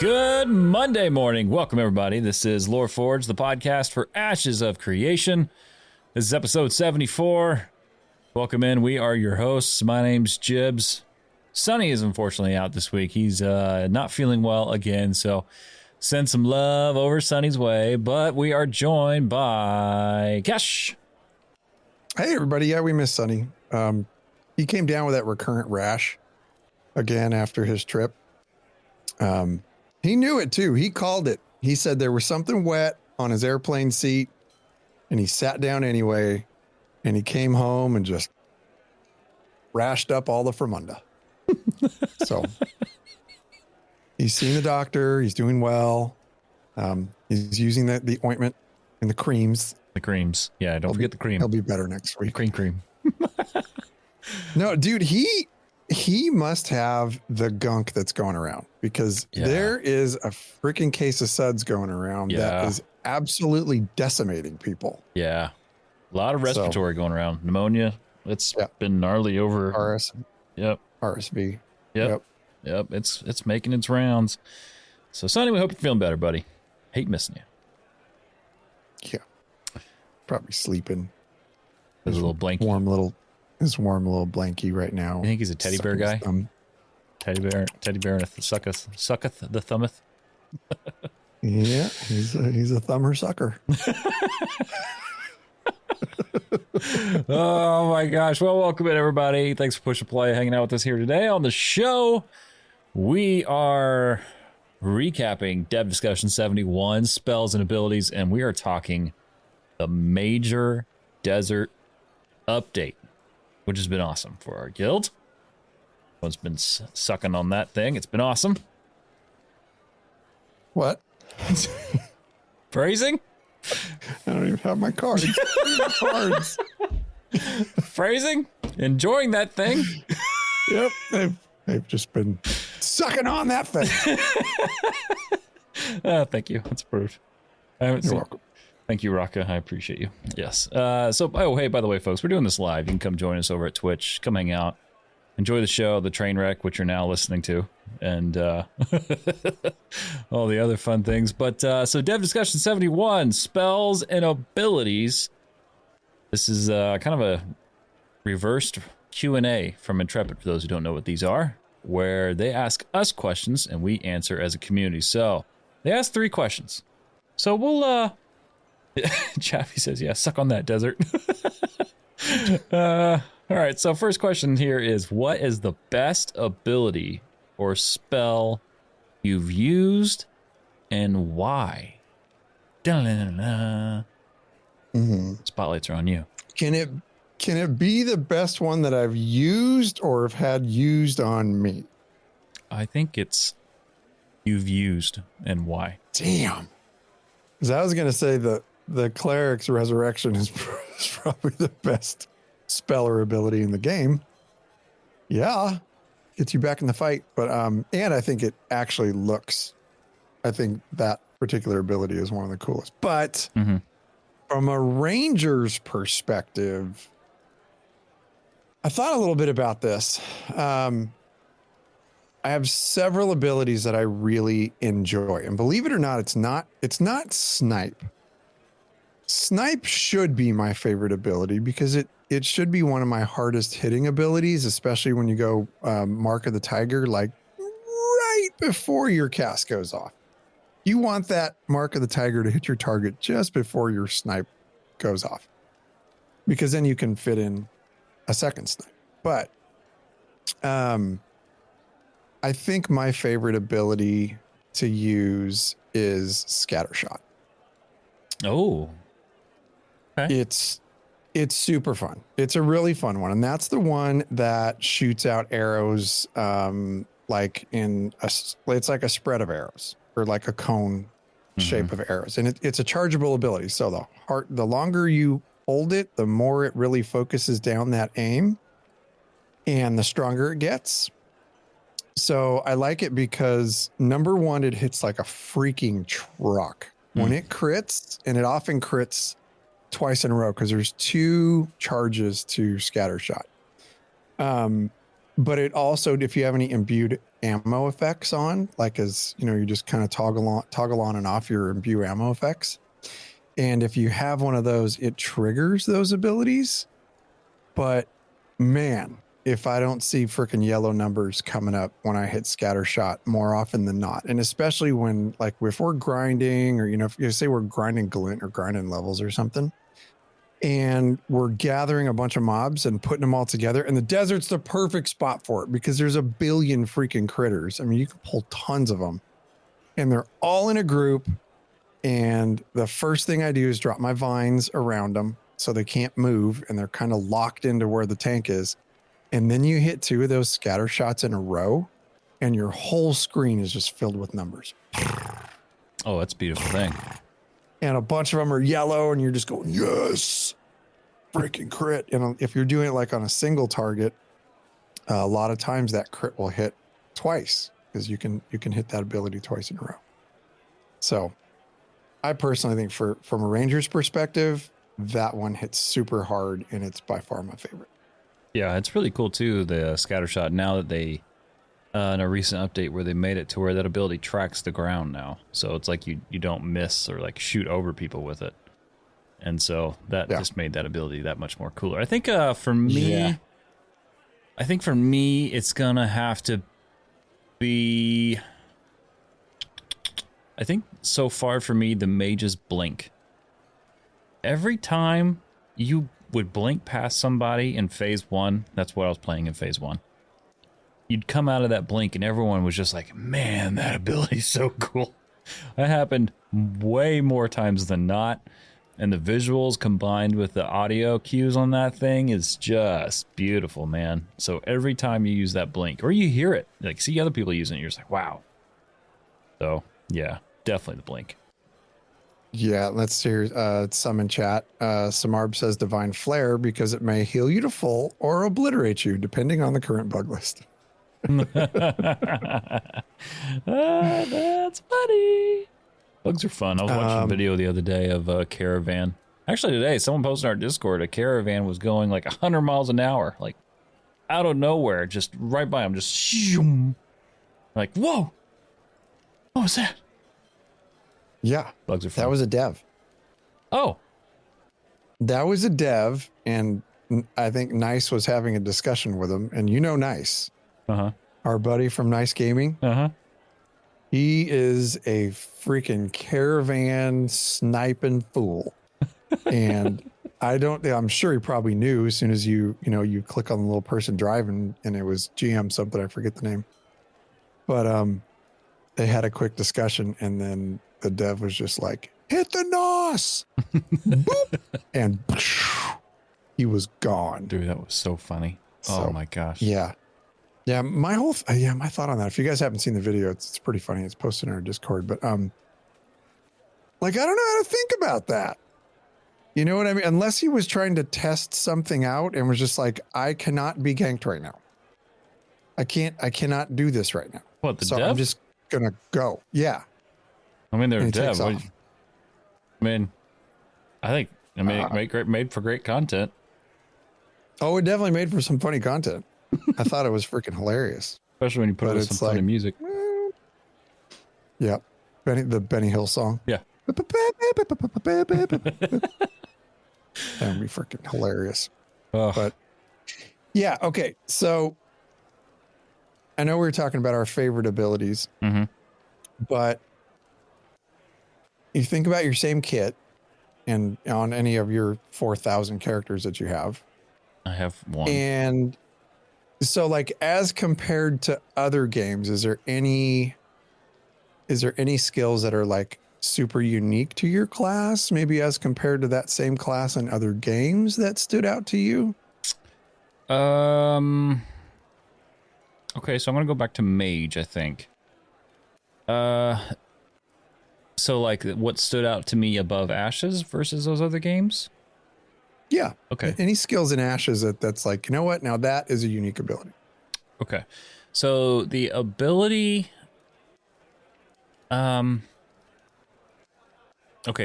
Good Monday morning. Welcome, everybody. This is LoreForged, the podcast for Ashes of Creation. This is episode 74. Welcome in. We are your hosts. My name's Jibbs. Sonny is unfortunately out this week. He's not feeling well again, so send some love over Sonny's way. But we are joined by Cash. Hey, everybody. Yeah, we miss Sonny. He came down with that recurrent rash again after his trip. He knew it too. He called it. He said there was something wet on his airplane seat and he sat down anyway and he came home and just rashed up all the Fremunda. So he's seen the doctor. He's doing well. He's using the ointment and the creams. The creams. Yeah, don't forget the cream. He'll be better next week. Cream. No, dude, he must have the gunk that's going around because there is a freaking case of suds going around that is absolutely decimating people. Yeah. A lot of respiratory going around. Pneumonia. It's been gnarly over. RSV. Yep. It's making its rounds. So, Sonny, we hope you're feeling better, buddy. Hate missing you. Yeah. Probably sleeping. There's a little blanket. His warm little blankie right now. You think he's a teddy bear guy? Teddy bear and sucketh the thumbeth. Yeah, he's a thumber sucker. Oh my gosh. Well, welcome in, everybody. Thanks for pushing play, hanging out with us here today on the show. We are recapping Dev Discussion 71, spells and abilities, and we are talking the major desert update, which has been awesome for our guild. Everyone's been sucking on that thing. It's been awesome. What? Phrasing? I don't even have my cards. Phrasing? Enjoying that thing? Yep. They've just been sucking on that thing. Thank you. That's approved. You're welcome. Thank you, Raka. I appreciate you. Yes. Hey, by the way, folks, we're doing this live. You can come join us over at Twitch. Come hang out. Enjoy the show, the train wreck, which you're now listening to, and all the other fun things. But so Dev Discussion 71, spells and abilities. This is kind of a reversed Q&A from Intrepid, for those who don't know what these are, where they ask us questions and we answer as a community. So they asked 3 questions. So we'll... Chaffee says, yeah, suck on that, desert. All right, so first question here is, what is the best ability or spell you've used and why? Spotlights are on you. Can it be the best one that I've used or have had used on me? I think it's you've used and why. Damn. Because I was going to say the Cleric's Resurrection is probably the best spell or ability in the game. Yeah. Gets you back in the fight. But, and I think it actually looks, I think that particular ability is one of the coolest. But from a ranger's perspective, I thought a little bit about this. I have several abilities that I really enjoy. And believe it or not, it's not snipe. Snipe should be my favorite ability because it should be one of my hardest hitting abilities, especially when you go Mark of the Tiger, like right before your cast goes off. You want that Mark of the Tiger to hit your target just before your snipe goes off, because then you can fit in a second snipe. But I think my favorite ability to use is Scattershot. Oh, okay. It's super fun. It's a really fun one. And that's the one that shoots out arrows like it's like a spread of arrows or like a cone shape of arrows. And it's a chargeable ability. So the longer you hold it, the more it really focuses down that aim and the stronger it gets. So I like it because, number one, it hits like a freaking truck. When it crits, and it often crits twice in a row because there's 2 charges to Scattershot. But it also, if you have any imbued ammo effects on, like as you know, you just kind of toggle on and off your imbue ammo effects. And if you have one of those, it triggers those abilities. But man, if I don't see freaking yellow numbers coming up when I hit scatter shot more often than not, and especially when, like, if we're grinding, or, you know, if you say we're grinding glint or grinding levels or something, and we're gathering a bunch of mobs and putting them all together, and the desert's the perfect spot for it because there's a billion freaking critters. I mean, you can pull tons of them, and they're all in a group. And the first thing I do is drop my vines around them so they can't move, and they're kind of locked into where the tank is. And then you hit 2 of those scatter shots in a row, and your whole screen is just filled with numbers. Oh, that's a beautiful thing. And a bunch of them are yellow, and you're just going, yes, freaking crit. And if you're doing it like on a single target, a lot of times that crit will hit twice because you can hit that ability twice in a row. So I personally think from a ranger's perspective, that one hits super hard, and it's by far my favorite. Yeah, it's really cool too, the scatter shot, now that they in a recent update where they made it to where that ability tracks the ground now. So it's like you don't miss or like shoot over people with it. And so that just made that ability that much more cooler. I think for me it's gonna have to be, I think so far for me, the mage's blink. Every time you would blink past somebody in phase 1, that's what I was playing in phase 1. You'd come out of that blink and everyone was just like, man, that ability's so cool. That happened way more times than not. And the visuals combined with the audio cues on that thing is just beautiful, man. So every time you use that blink, or you hear it, like see other people using it, you're just like, wow. So yeah, definitely the blink. Yeah, let's hear some in chat. Samarb says Divine Flare because it may heal you to full or obliterate you, depending on the current bug list. That's funny. Bugs are fun. I was watching a video the other day of a caravan. Actually, today, someone posted in our Discord, a caravan was going like 100 miles an hour, like out of nowhere, just right by them, just shoom. Like, whoa, what was that? Yeah, bugs are fun. That was a dev. Oh, that was a dev, and I think Nice was having a discussion with him, and you know Nice, our buddy from Nice Gaming. He is a freaking caravan sniping fool, and I'm sure he probably knew as soon as you click on the little person driving, and it was GM something, I forget the name, but they had a quick discussion, and then the dev was just like, hit the NOS, boop, and he was gone. Dude, that was so funny. Oh my gosh. Yeah. My thought on that, if you guys haven't seen the video, it's pretty funny. It's posted in our Discord, but like, I don't know how to think about that. You know what I mean? Unless he was trying to test something out and was just like, I cannot be ganked right now. I cannot do this right now. What, the so dev? I'm just gonna go. Yeah. I mean, they're dev. I think made for great content. Oh, it definitely made for some funny content. I thought it was freaking hilarious. Especially when you put it with some funny music. Yeah. The Benny Hill song. Yeah. That would be freaking hilarious. Oh. But yeah, okay. So I know we were talking about our favorite abilities, but you think about your same kit and on any of your 4,000 characters that you have. I have one. And so, like, as compared to other games, is there any skills that are like super unique to your class, maybe as compared to that same class in other games that stood out to you? Okay, so I'm gonna go back to mage, I think. So like what stood out to me above Ashes versus those other games? Yeah. Okay. Any skills in Ashes that's like, you know what? Now that is a unique ability. Okay. So the ability, okay,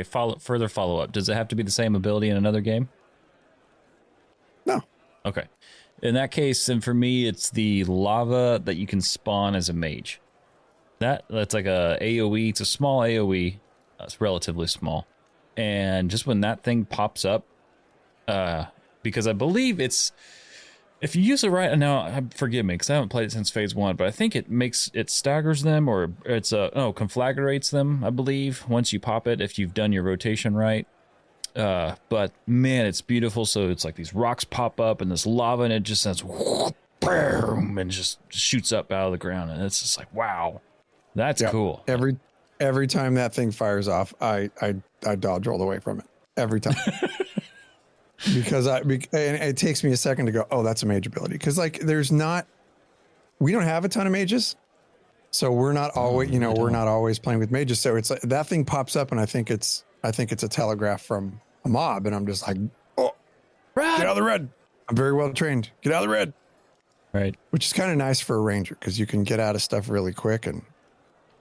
further follow up. Does it have to be the same ability in another game? No. Okay. In that case, and for me, it's the lava that you can spawn as a mage. That's like a AoE. It's a small AoE. It's relatively small. And just when that thing pops up, because I believe it's, if you use it right now, forgive me because I haven't played it since phase 1, but I think it staggers them, or it's conflagrates them, I believe, once you pop it, if you've done your rotation right. But man, it's beautiful. So it's like these rocks pop up and this lava, and it just says boom, and just shoots up out of the ground, and it's just like, wow, that's cool. Every time that thing fires off, I dodge all the way from it every time. Because and it takes me a second to go, oh, that's a mage ability. Because like we don't have a ton of mages, so we're not always, we're not always playing with mages. So it's like that thing pops up, and I think it's a telegraph from a mob, and I'm just like, oh, get out of the red. I'm very well trained. Get out of the red. Right. Which is kind of nice for a ranger because you can get out of stuff really quick, and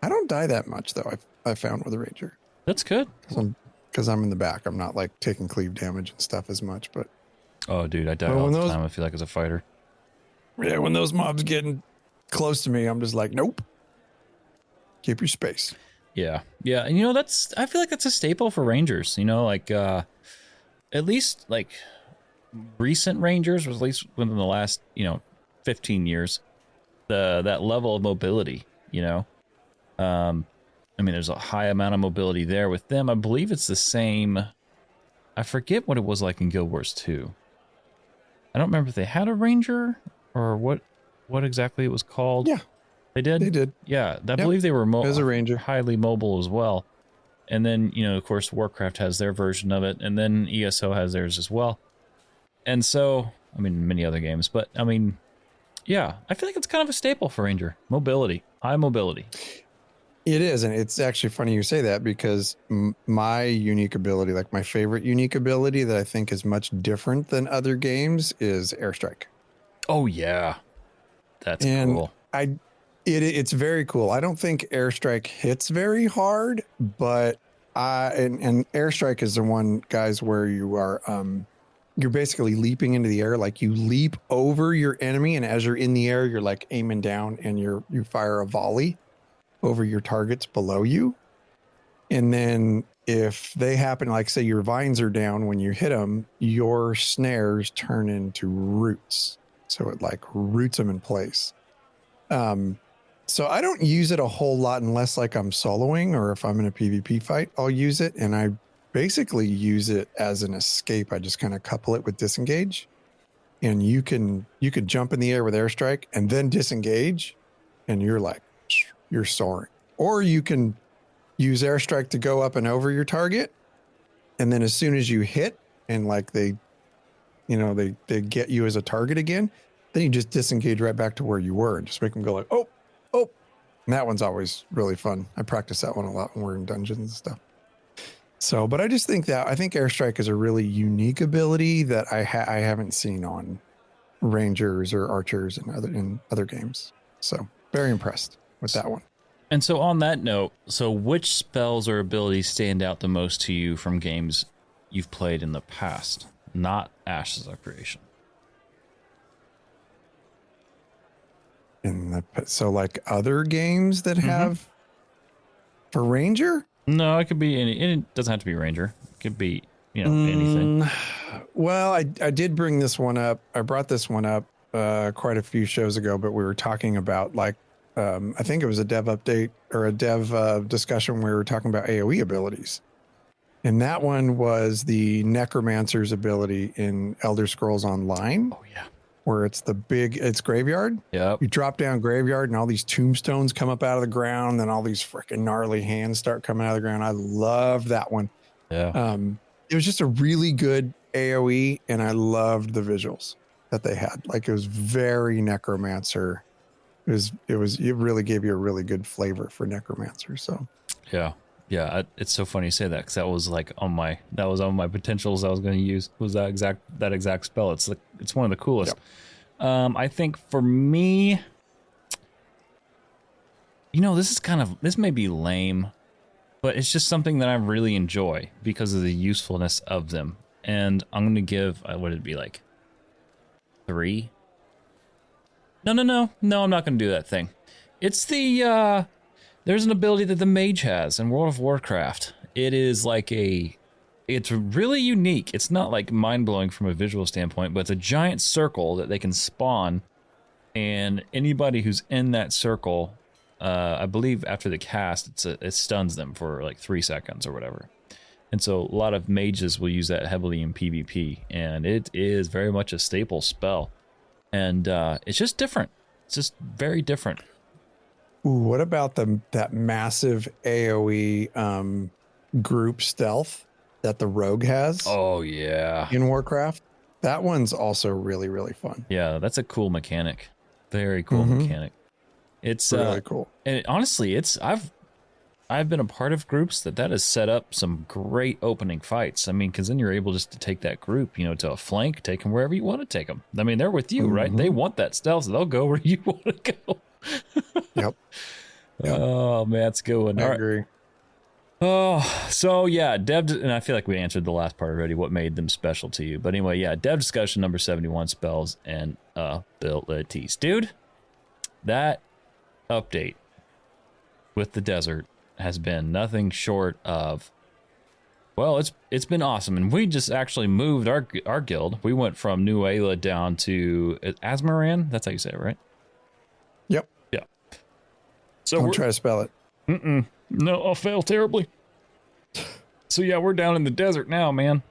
I don't die that much though. I found with a ranger. That's good. Because I'm in the back. I'm not like taking cleave damage and stuff as much, but. Oh, dude, I die all the time. I feel like as a fighter. Yeah, when those mobs getting close to me, I'm just like, nope. Keep your space. Yeah, yeah, and I feel like that's a staple for rangers. Like at least like recent rangers, or at least within the last 15 years, that level of mobility. I mean, there's a high amount of mobility there with them. I believe it's the same. I forget what it was like in Guild Wars 2. I don't remember if they had a ranger or what exactly it was called. Yeah. They did? They did. Yeah. I believe they were as a ranger. Highly mobile as well. And then, of course, Warcraft has their version of it. And then ESO has theirs as well. And so, I mean, many other games. But, I mean, yeah, I feel like it's kind of a staple for ranger. Mobility. High mobility. It is, and it's actually funny you say that because my unique ability, like my favorite unique ability that I think is much different than other games, is Airstrike. Oh yeah, that's cool. It's very cool. I don't think Airstrike hits very hard, but and Airstrike is the one, guys, where you are you're basically leaping into the air, like you leap over your enemy, and as you're in the air, you're like aiming down, and you fire a volley over your targets below you. And then if they happen, like say your vines are down, when you hit them, your snares turn into roots. So it like roots them in place. So I don't use it a whole lot unless like I'm soloing, or if I'm in a PvP fight, I'll use it. And I basically use it as an escape. I just kind of couple it with disengage, and you could jump in the air with Airstrike and then disengage, and you're soaring. Or you can use Airstrike to go up and over your target, and then as soon as you hit and like they get you as a target again, then you just disengage right back to where you were and just make them go like, oh. And that one's always really fun. I practice that one a lot when we're in dungeons and stuff. So, but I just think Airstrike is a really unique ability that I haven't seen on Rangers or Archers in other games. So very impressed with that one. And so on that note, so which spells or abilities stand out the most to you from games you've played in the past, not Ashes of Creation? So like other games that have for Ranger? No, it could be any. It doesn't have to be Ranger. It could be anything. Well, I did bring this one up. I brought this one up quite a few shows ago, but we were talking about like I think it was a dev update or a dev discussion where we were talking about AoE abilities. And that one was the Necromancer's ability in Elder Scrolls Online. Oh, yeah. Where it's it's Graveyard. Yep. You drop down Graveyard and all these tombstones come up out of the ground. Then all these freaking gnarly hands start coming out of the ground. I love that one. Yeah. It was just a really good AoE, and I loved the visuals that they had. Like it was very Necromancer. It really gave you a really good flavor for Necromancer. So yeah. It's so funny you say that, because that was on my potentials I was going to use, was that exact spell. It's one of the coolest. Yep. I think for me, this may be lame, but it's just something that I really enjoy because of the usefulness of them. And I'm going to give, what would it be, like 3 No, I'm not going to do that thing. It's the, there's an ability that the mage has in World of Warcraft. It is like it's really unique. It's not like mind-blowing from a visual standpoint, but it's a giant circle that they can spawn, and anybody who's in that circle, I believe after the cast, it stuns them for like 3 seconds or whatever. And so a lot of mages will use that heavily in PvP, and it is very much a staple spell. And it's just different. It's just very different. Ooh, what about that massive AoE group stealth that the rogue has? Oh, yeah. In Warcraft? That one's also really, really fun. Yeah, that's a cool mechanic. Very cool mechanic. It's really cool. And honestly, I've been a part of groups that has set up some great opening fights. I mean, because then you're able just to take that group, to a flank, take them wherever you want to take them. I mean, they're with you, right? They want that stealth, so they'll go where you want to go. Yep. Oh, man, that's a good one. I agree. Oh, so yeah, dev, and I feel like we answered the last part already, what made them special to you. But anyway, yeah, dev discussion number 71, spells and abilities. Dude, that update with the desert has been nothing short of, well, it's been awesome. And we just actually moved our guild. We went from New Ayla down to Asmaran. That's how you say it, right? Yep. Yeah. So Don't try to spell it. No, I'll fail terribly. So yeah, we're down in the desert now, man.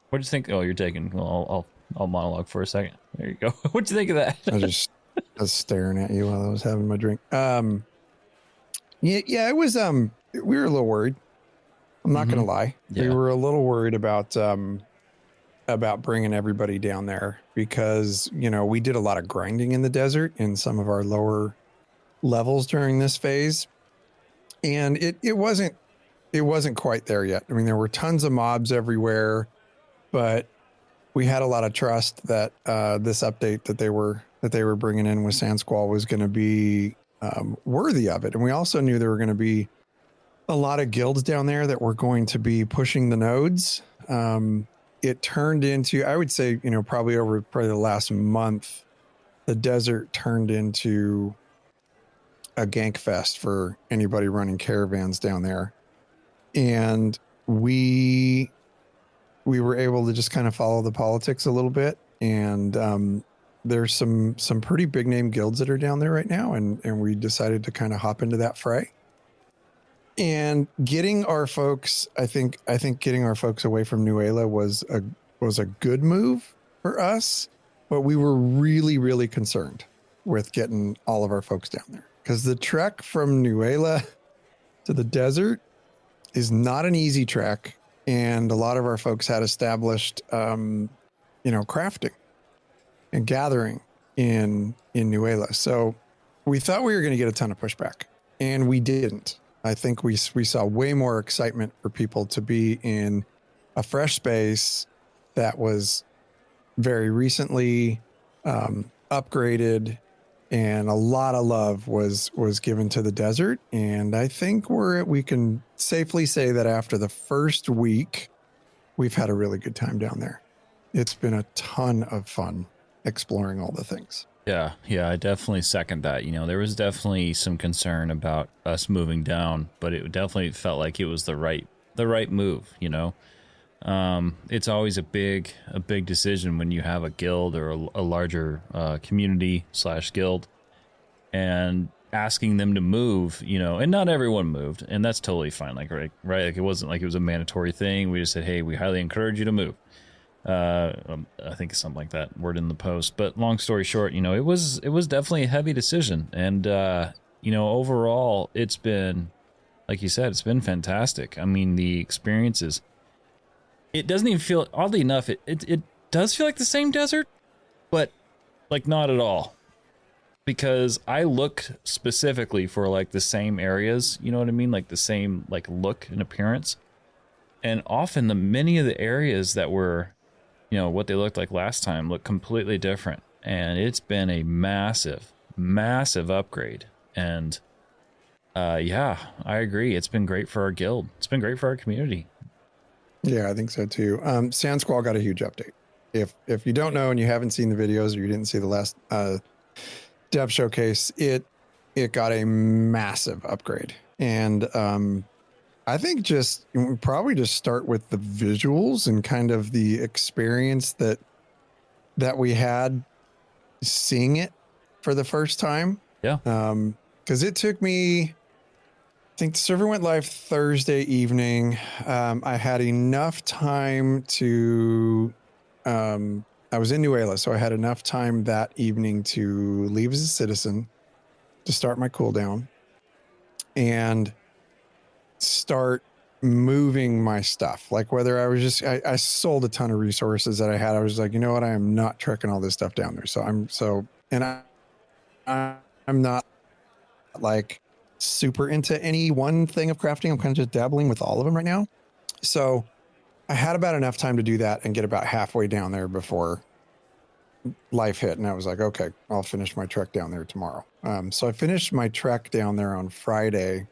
What'd you think? Oh, you're taking. Well, I'll monologue for a second. There you go. What'd you think of that? I was staring at you while I was having my drink. Yeah, it was. We were a little worried. I'm not gonna lie. Yeah. We were a little worried about bringing everybody down there because we did a lot of grinding in the desert in some of our lower levels during this phase, and it wasn't quite there yet. I mean, there were tons of mobs everywhere, but we had a lot of trust that this update that they were bringing in with Sand Squall was going to be worthy of it. And we also knew there were going to be a lot of guilds down there that were going to be pushing the nodes. It turned into, I would say, probably over the last month, the desert turned into a gank fest for anybody running caravans down there. And we were able to just kind of follow the politics a little bit. And there's some pretty big name guilds that are down there right now. And we decided to kind of hop into that fray. And getting our folks, I think getting our folks away from New Ayla was a good move for us. But we were really, really concerned with getting all of our folks down there. Because the trek from New Ayla to the desert is not an easy trek. And a lot of our folks had established, crafting and gathering in New Ayla. So we thought we were going to get a ton of pushback, and we didn't. I think we saw way more excitement for people to be in a fresh space that was very recently upgraded, and a lot of love was given to the desert. And I think we can safely say that after the first week, we've had a really good time down there. It's been a ton of fun exploring all the things. Yeah, I definitely second that. There was definitely some concern about us moving down, but it definitely felt like it was the right move. It's always a big decision when you have a guild or a larger community / guild, and asking them to move. And not everyone moved, and that's totally fine. Like right, like it wasn't like it was a mandatory thing. We just said, hey, we highly encourage you to move. I think something like that word in the post. But long story short, it was definitely a heavy decision, and overall, it's been, like you said, it's been fantastic. I mean, the experiences. It doesn't even feel, oddly enough, it does feel like the same desert, but like not at all. Because I looked specifically for like the same areas, you know what I mean? Like the same like look and appearance. And often many of the areas that were, what they looked like last time look completely different. And it's been a massive, massive upgrade. And I agree. It's been great for our guild. It's been great for our community. Yeah, I think so too. Sand Squall got a huge update. If you don't know and you haven't seen the videos or you didn't see the Dev Showcase, it got a massive upgrade. And I think probably just start with the visuals and kind of the experience that we had seeing it for the first time. Yeah. Because it took me, I think the server went live Thursday evening. I had enough time to, I was in Nuela, so I had enough time that evening to leave as a citizen, to start my cooldown, and start moving my stuff. Like whether I was just, I sold a ton of resources that I had. I was like, you know what? I am not trekking all this stuff down there. So I'm not like super into any one thing of crafting. I'm kind of just dabbling with all of them right now. So I had about enough time to do that and get about halfway down there before life hit. And I was like, okay, I'll finish my trek down there tomorrow. So I finished my trek down there on Friday,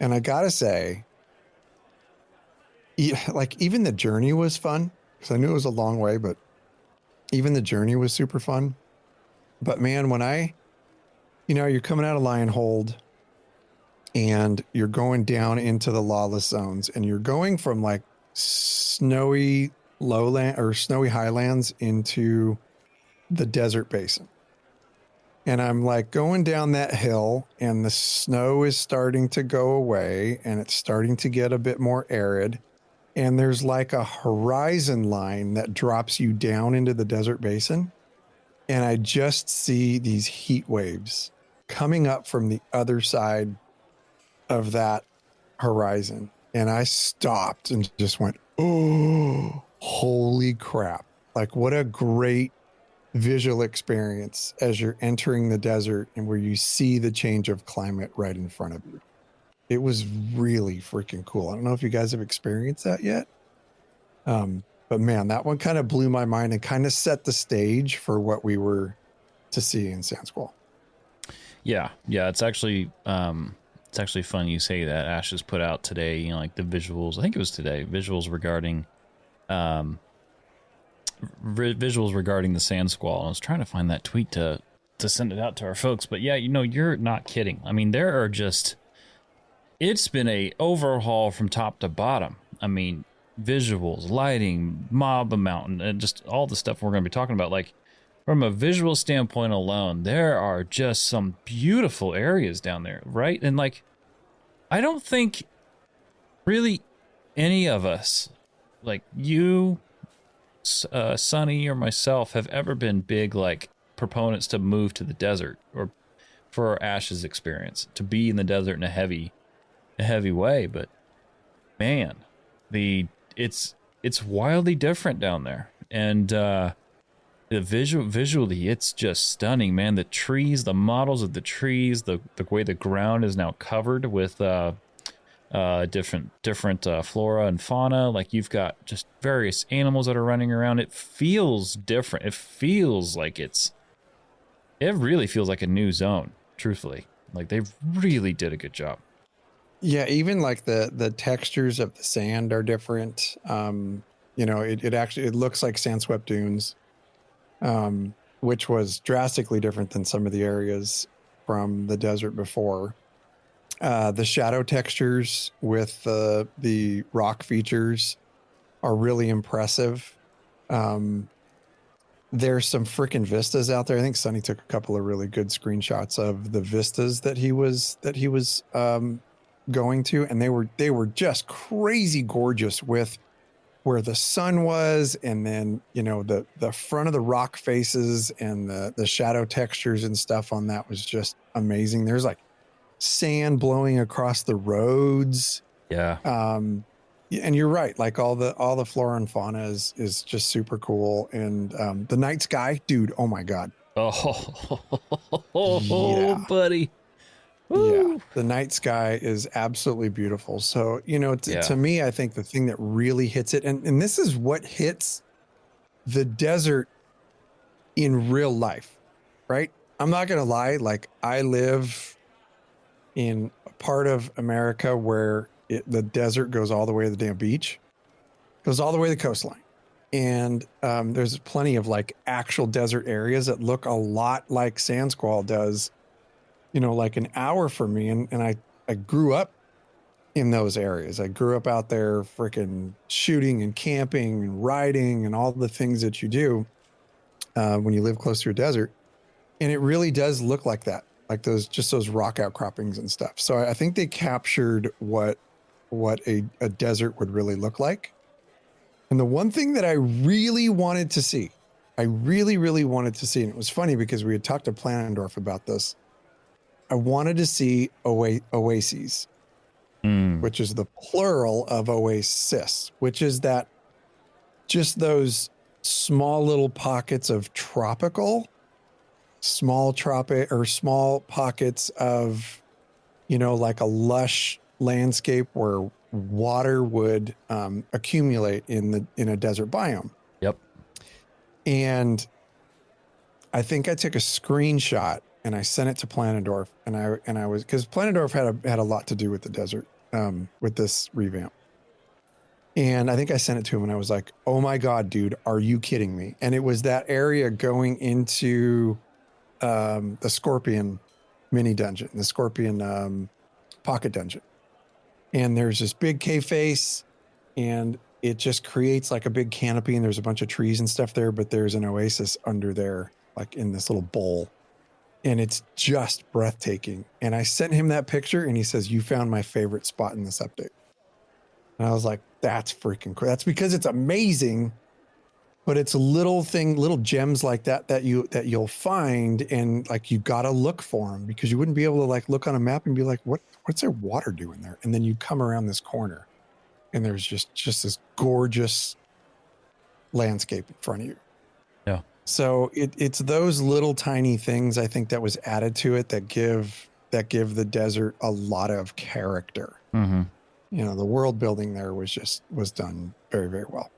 and I gotta say, like even the journey was fun, because I knew it was a long way, but even the journey was super fun. But man, when you're coming out of Lionhold and you're going down into the lawless zones, and you're going from like snowy lowland or snowy highlands into the desert basin. And I'm like going down that hill, and the snow is starting to go away, and it's starting to get a bit more arid. And there's like a horizon line that drops you down into the desert basin. And I just see these heat waves coming up from the other side of that horizon. And I stopped and just went, oh, holy crap. Like what a great visual experience as you're entering the desert, and where you see the change of climate right in front of you. It was really freaking cool. I don't know if you guys have experienced that yet. But man, that one kind of blew my mind and kind of set the stage for what we were to see in Sandsquall. Yeah. It's actually funny you say that. Ashes put out today, like the visuals. I think it was today. Visuals regarding, visuals regarding the Sandsquall. I was trying to find that tweet to send it out to our folks. But yeah, you're not kidding. I mean, there are just. It's been a overhaul from top to bottom. I mean, visuals, lighting, mob amount, and just all the stuff we're going to be talking about. Like, from a visual standpoint alone, there are just some beautiful areas down there, right? And like, I don't think really any of us, like you, Sonny, or myself, have ever been big like proponents to move to the desert, or for Ash's experience, to be in the desert in a heavy way. But man, it's wildly different down there, and the visually it's just stunning, man. The trees, the models of the trees, the way the ground is now covered with different flora and fauna. Like, you've got just various animals that are running around. It feels different. It feels like it really feels like a new zone, truthfully. Like, they really did a good job. Yeah, even like the textures of the sand are different. It looks like sand-swept dunes, which was drastically different than some of the areas from the desert before. The shadow textures with the rock features are really impressive. There's some freaking vistas out there. I think Sonny took a couple of really good screenshots of the vistas that he was going to, and they were just crazy gorgeous, with where the sun was, and then the front of the rock faces and the shadow textures and stuff on that was just amazing. There's like sand blowing across the roads. Yeah. And you're right, like all the flora and fauna is just super cool. And the night sky, dude, oh my god. Yeah. Buddy. Woo. Yeah, the night sky is absolutely beautiful. So, to me, I think the thing that really hits it, and this is what hits the desert in real life, right? I'm not going to lie. Like, I live in a part of America where the desert goes all the way to the damn beach, goes all the way to the coastline. And there's plenty of like actual desert areas that look a lot like Sand Squall does, you know, like an hour from me. And I grew up in those areas. I grew up out there freaking shooting and camping and riding and all the things that you do when you live close to a desert. And it really does look like that, like those rock outcroppings and stuff. So I think they captured what a desert would really look like. And the one thing that I really wanted to see, and it was funny because we had talked to Planendorf about this. I wanted to see oases, which is the plural of oasis, which is that just those small little pockets of small pockets of, you know, like a lush landscape where water would accumulate in a desert biome. Yep. And I think I took a screenshot and I sent it to Planendorf, and I was, because Planendorf had a lot to do with the desert with this revamp. And I think I sent it to him and I was like, oh my God, dude, are you kidding me? And it was that area going into the Scorpion mini dungeon, the Scorpion pocket dungeon. And there's this big cave face and it just creates like a big canopy and there's a bunch of trees and stuff there, but there's an oasis under there, like in this little bowl. And it's just breathtaking. And I sent him that picture and he says, you found my favorite spot in this update. And I was like, that's freaking cool. That's because it's amazing, but it's little gems like that you'll find, and like you got to look for them because you wouldn't be able to like look on a map and be like, what's there water doing there? And then you come around this corner and there's just this gorgeous landscape in front of you. Yeah. So it's those little tiny things I think that was added to it that give the desert a lot of character. Mm-hmm. You know, the world building there was done very, very well.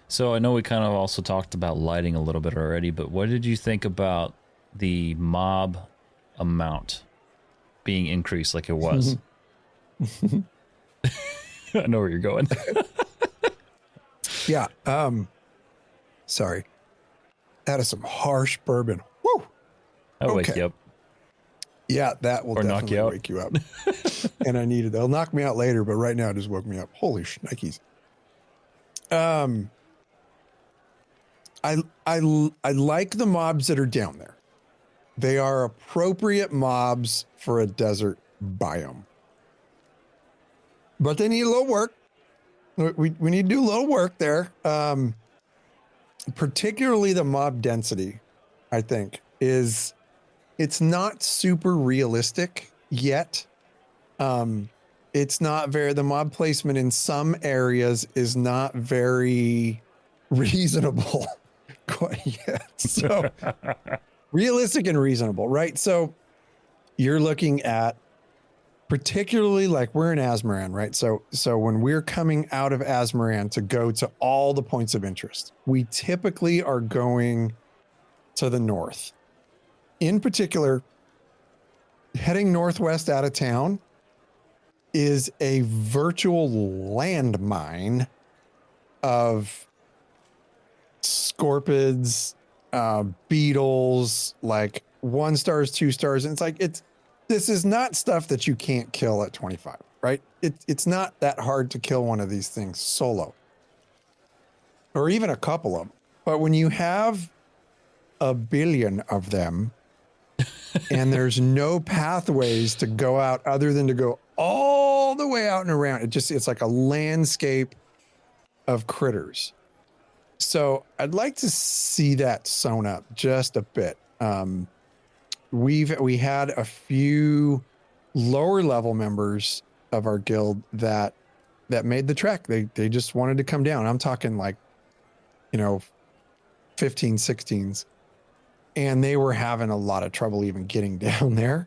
So I know we kind of also talked about lighting a little bit already, but what did you think about the mob amount being increased like it was? I know where you're going. Yeah. Sorry. That is some harsh bourbon. Woo. I'll wake you up. Yeah, that will definitely wake you up. And I needed that. It'll knock me out later, but right now it just woke me up. Holy shnikes. I like the mobs that are down there. They are appropriate mobs for a desert biome. But they need a little work. We need to do a little work there. Particularly the mob density, I think, it's not super realistic yet. It's not the mob placement in some areas is not very reasonable quite yet. So realistic and reasonable, right? So you're looking at, particularly like we're in Azmoran, right? So when we're coming out of Azmoran to go to all the points of interest, we typically are going to the north. In particular, heading northwest out of town is a virtual landmine of scorpids, beetles, like 1 stars, 2 stars. And it's like, this is not stuff that you can't kill at 25, right? It's not that hard to kill one of these things solo or even a couple of them. But when you have a billion of them and there's no pathways to go out other than to go all the way out and around, it's like a landscape of critters. So I'd like to see that sewn up just a bit. We had a few lower level members of our guild that made the trek. They just wanted to come down. I'm talking like, 15, 16s. And they were having a lot of trouble even getting down there.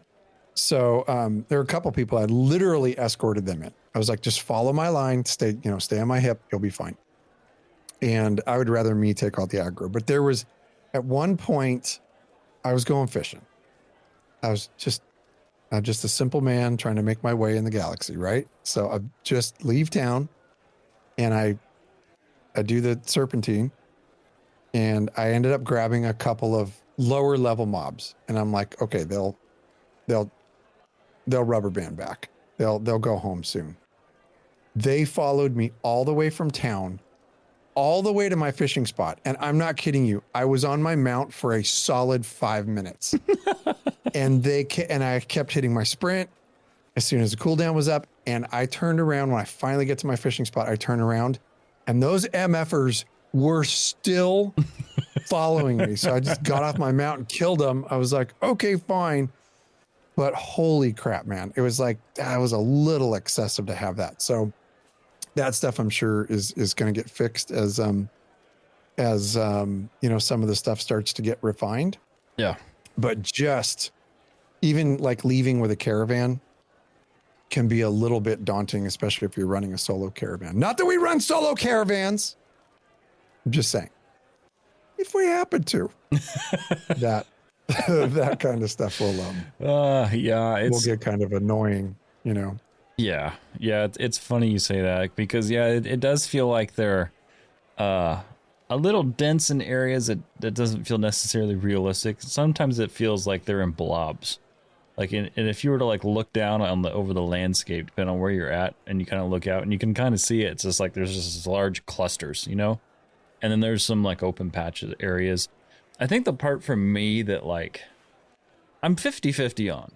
So there were a couple people I literally escorted them in. I was like, just follow my line, stay on my hip, you'll be fine. And I would rather me take all the aggro. But there was, at one point, I was going fishing. I'm just a simple man trying to make my way in the galaxy, right? So I just leave town and I do the serpentine, and I ended up grabbing a couple of lower level mobs, and I'm like, okay, they'll rubber band back. They'll go home soon. They followed me all the way from town, all the way to my fishing spot. And I'm not kidding you. I was on my mount for a solid 5 minutes. and I kept hitting my sprint as soon as the cooldown was up. And I turned around when I finally get to my fishing spot. I turned around and those MFers were still following me. So I just got off my mount and killed them. I was like, okay, fine. But holy crap, man. It was like, that was a little excessive to have that. So that stuff I'm sure is going to get fixed as some of the stuff starts to get refined. Yeah. But just even like leaving with a caravan can be a little bit daunting, especially if you're running a solo caravan. Not that we run solo caravans. I'm just saying, if we happen to, that kind of stuff will will get kind of annoying, Yeah, it's funny you say that, because it does feel like they're a little dense in areas that doesn't feel necessarily realistic. Sometimes it feels like they're in blobs. Like, and if you were to like look down over the landscape, depending on where you're at, and you kind of look out and you can kind of see it, it's just like there's just large clusters, and then there's some like open patches areas. I think the part for me that like I'm 50-50 on,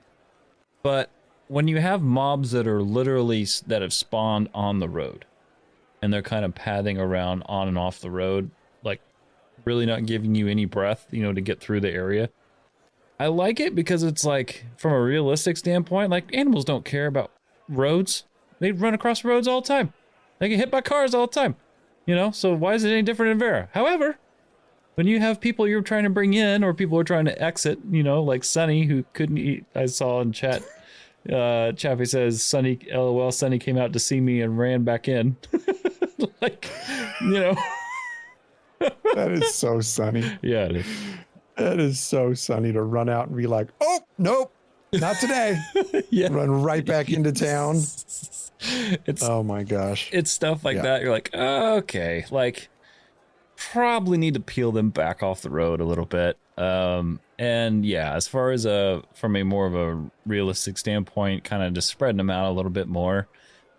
but when you have mobs that are literally that have spawned on the road and they're kind of pathing around on and off the road, like really not giving you any breath, to get through the area. I like it because it's like, from a realistic standpoint, like animals don't care about roads. They run across roads all the time. They get hit by cars all the time, so why is it any different in Vera? However, when you have people you're trying to bring in or people are trying to exit, like Sunny, who couldn't eat, I saw in chat, Chappie says, Sunny, LOL, Sunny came out to see me and ran back in. Like, That is so Sunny. Yeah, it is. That is so Sunny to run out and be like, oh, nope, not today. Yeah. Run right back into town. Oh my gosh. It's stuff like that. You're like, oh, okay, like probably need to peel them back off the road a little bit. And yeah, as far as from a more of a realistic standpoint, kind of just spreading them out a little bit more.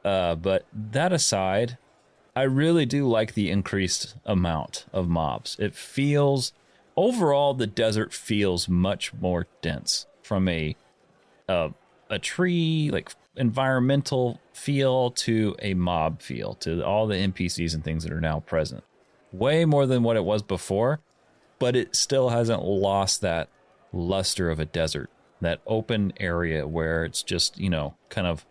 But that aside, I really do like the increased amount of mobs. It feels, overall, the desert feels much more dense from a tree, like environmental feel, to a mob feel, to all the NPCs and things that are now present. Way more than what it was before, but it still hasn't lost that luster of a desert, that open area where it's just, kind of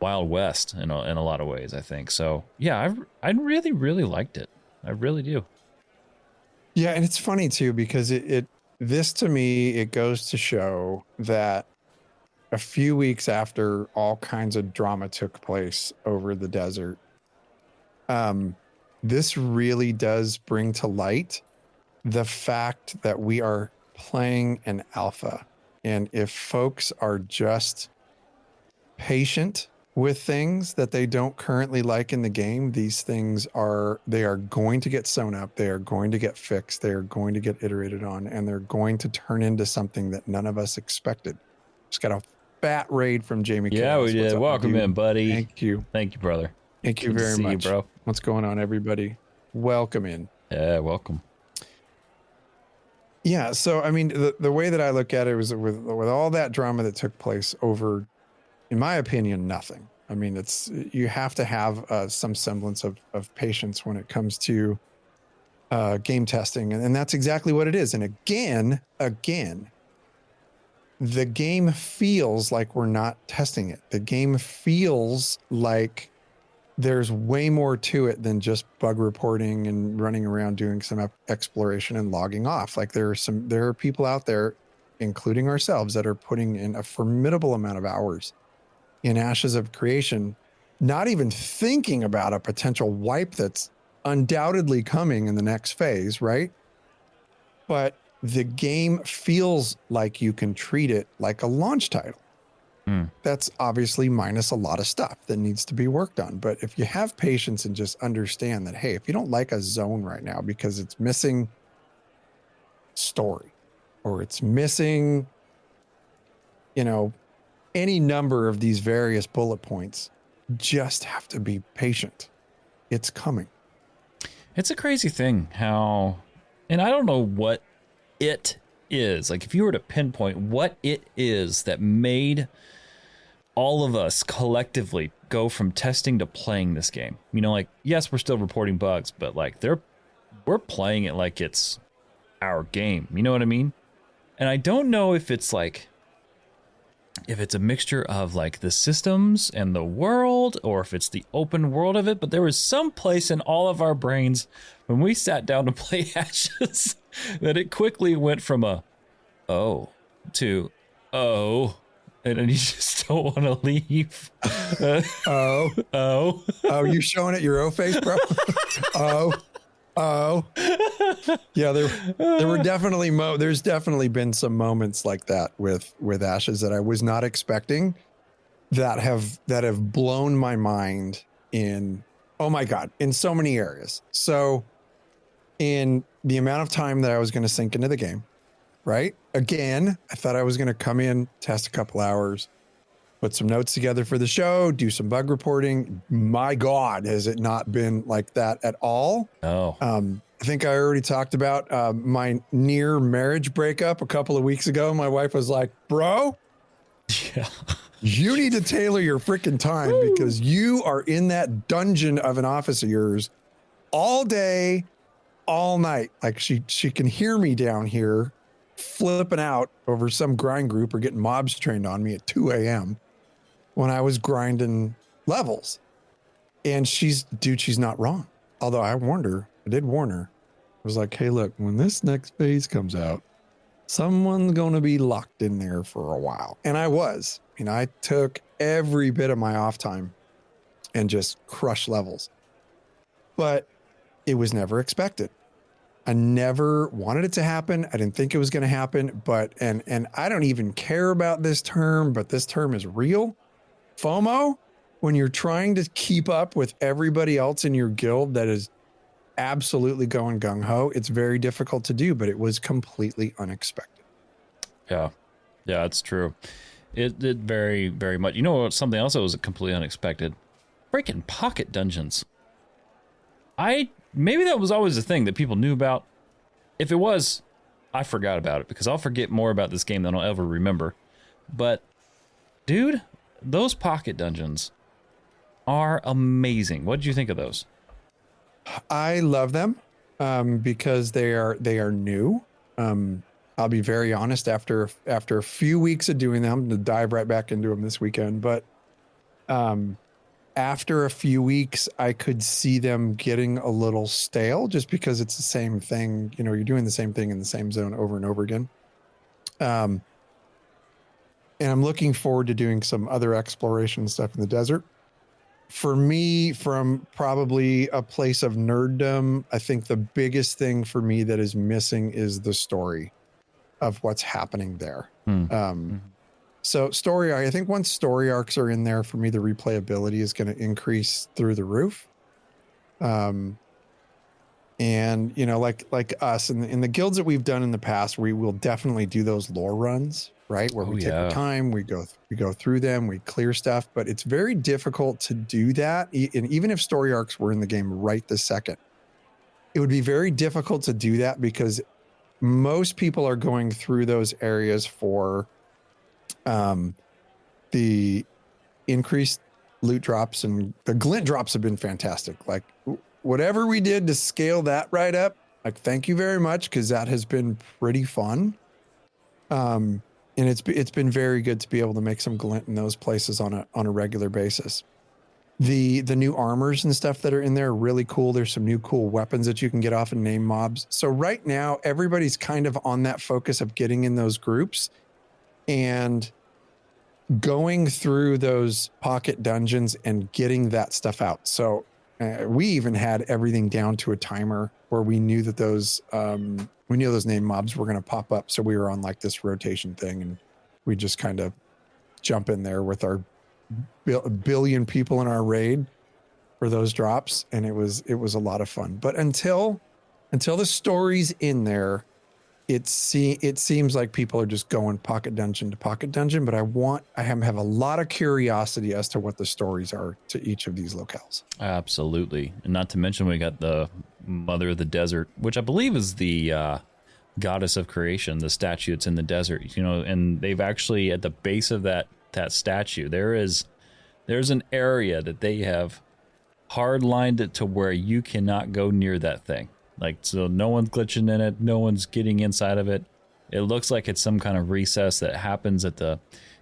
Wild West in a lot of ways, I think. So yeah, I really, really liked it. I really do. Yeah, and it's funny too, because this to me, it goes to show that a few weeks after all kinds of drama took place over the desert, this really does bring to light the fact that we are playing an alpha. And if folks are just patient with things that they don't currently like in the game, these things they are going to get sewn up. They are going to get fixed. They are going to get iterated on, and they're going to turn into something that none of us expected. Just got a fat raid from Jamie. Yeah, Chaos. we did. Welcome in, buddy. Thank you. Thank you, brother. Thank you very much, bro. What's going on, everybody? Welcome in. Yeah, welcome. Yeah, so I mean, the way that I look at it was with all that drama that took place over, in my opinion, nothing. I mean, you have to have some semblance of patience when it comes to game testing, and that's exactly what it is. And again, the game feels like we're not testing it. The game feels like there's way more to it than just bug reporting and running around doing some exploration and logging off. Like there are people out there, including ourselves, that are putting in a formidable amount of hours in Ashes of Creation, not even thinking about a potential wipe that's undoubtedly coming in the next phase, right? But the game feels like you can treat it like a launch title. That's obviously minus a lot of stuff that needs to be worked on. But if you have patience and just understand that, hey, if you don't like a zone right now because it's missing story or it's missing, any number of these various bullet points, just have to be patient. It's coming. It's a crazy thing how, and I don't know what it is. Like, if you were to pinpoint what it is that made all of us collectively go from testing to playing this game. Like, yes, we're still reporting bugs, but like we're playing it like it's our game. You know what I mean? And I don't know if it's a mixture of like the systems and the world, or if it's the open world of it, but there was some place in all of our brains when we sat down to play Ashes that it quickly went from a oh to oh, and then you just don't want to leave. Oh, you showing it your O face, bro? Oh, yeah. There were definitely there's definitely been some moments like that with Ashes that I was not expecting that have blown my mind in, oh my God, in so many areas. So in the amount of time that I was going to sink into the game, right? Again, I thought I was going to come in, test a couple hours, put some notes together for the show, do some bug reporting. My God, has it not been like that at all? Oh. I think I already talked about my near marriage breakup a couple of weeks ago. My wife was like, bro, yeah, you need to tailor your freaking time because you are in that dungeon of an office of yours all day, all night. Like she can hear me down here flipping out over some grind group or getting mobs trained on me at 2 a.m. when I was grinding levels. And she's not wrong. Although I did warn her. I was like, hey, look, when this next phase comes out, someone's going to be locked in there for a while. And I was. I took every bit of my off time and just crushed levels. But it was never expected. I never wanted it to happen. I didn't think it was going to happen. But, and I don't even care about this term, but this term is real. FOMO, when you're trying to keep up with everybody else in your guild that is absolutely going gung-ho, it's very difficult to do, but it was completely unexpected. Yeah, it's true. It did very, very much. Something else that was completely unexpected? Freaking pocket dungeons. Maybe that was always a thing that people knew about. If it was, I forgot about it because I'll forget more about this game than I'll ever remember. But, dude, those pocket dungeons are amazing. What did you think of those? I love them because they are new. I'll be very honest, after a few weeks of doing them, to dive right back into them this weekend. But after a few weeks, I could see them getting a little stale just because it's the same thing. You're doing the same thing in the same zone over and over again. And I'm looking forward to doing some other exploration stuff in the desert. For me, from probably a place of nerddom, I think the biggest thing for me that is missing is the story of what's happening there. So story arc, I think once story arcs are in there, for me, the replayability is going to increase through the roof. And like us in the guilds that we've done in the past, we will definitely do those lore runs, right? Where we take our time, we go through them, we clear stuff, but it's very difficult to do that. And even if story arcs were in the game right this second, it would be very difficult to do that because most people are going through those areas for the increased loot drops, and the glint drops have been fantastic. Like whatever we did to scale that right up, like thank you very much, because that has been pretty fun. And it's been very good to be able to make some glint in those places on a regular basis. The new armors and stuff that are in there are really cool. There's some new cool weapons that you can get off and name mobs. So right now, everybody's kind of on that focus of getting in those groups and going through those pocket dungeons and getting that stuff out. So we even had everything down to a timer where we knew that those name mobs were going to pop up. So we were on like this rotation thing, and we just kind of jump in there with our billion people in our raid for those drops, and it was a lot of fun. But until the story's in there, it seems like people are just going pocket dungeon to pocket dungeon. But I have a lot of curiosity as to what the stories are to each of these locales. Absolutely, and not to mention we got the Mother of the Desert, which I believe is the goddess of creation, the statue that's in the desert. You know, and they've actually at the base of that statue there's an area that they have hard lined it to where you cannot go near that thing. Like, so no one's glitching in it, no one's getting inside of it. It looks like it's some kind of recess that happens at the